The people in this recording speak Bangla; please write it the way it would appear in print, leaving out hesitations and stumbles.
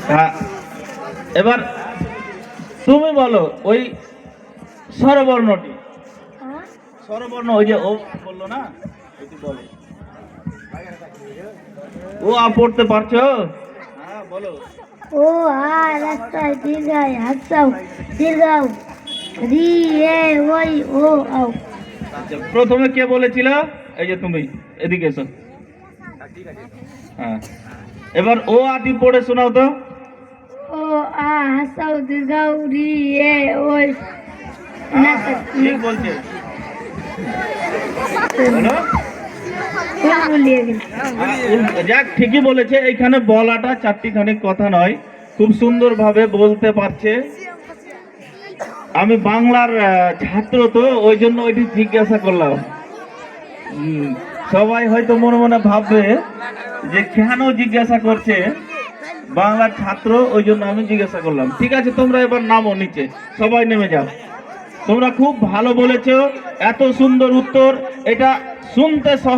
হ্যাঁ, এবার তুমি বলো ওই স্বরবর্ণটি, স্বরবর্ণ ওই যে ও বললো না, ওইটি বলো। ও পড়তে পারছো? হ্যাঁ বলো। ও আ রাস্তায় দীর্ঘায় হাসাও দীর্ঘাও রি এ ওই ও আও। আচ্ছা, প্রথমে কে বলেছিল? এই যে তুমি, এদিকে এসো। হ্যাঁ, এবার ও আটি পড়ে শোনাও তো। ও আ হাসাও দীর্ঘাও রি এ ওই। না ঠিক বলছে, বলো। ভুলিয়ে গেল। যাক, ঠিকই বলেছে। এইখানে বলাটা চারটিখানি কথা নয়, খুব সুন্দরভাবে বলতে পারছে। আমি বাংলার ছাত্র তো, ওই জন্য ওইটি জিজ্ঞাসা করলাম। সবাই হয়তো মনে মনে ভাববে যে কেন জিজ্ঞাসা করছে, বাংলার ছাত্র, ওই জন্য আমি জিজ্ঞাসা করলাম। ঠিক আছে, তোমরা এবার নামো নিচে, সবাই নেমে যাও। তোমরা খুব ভালো বলেছো, এত সুন্দর উত্তর, এটা শুনতে সহজ।